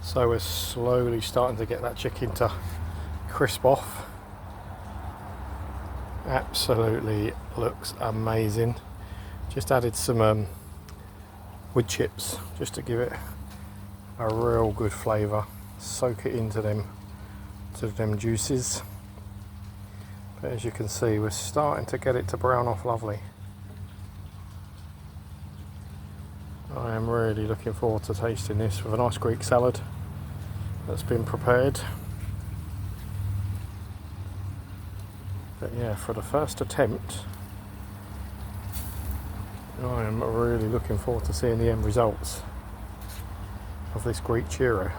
So we're slowly starting to get that chicken to crisp off. Absolutely looks amazing. Just added some wood chips just to give it a real good flavour. Soak it into them juices. But as you can see, we're starting to get it to brown off lovely. I am really looking forward to tasting this with a nice Greek salad that's been prepared. But yeah, for the first attempt, I am really looking forward to seeing the end results of this Greek gyro.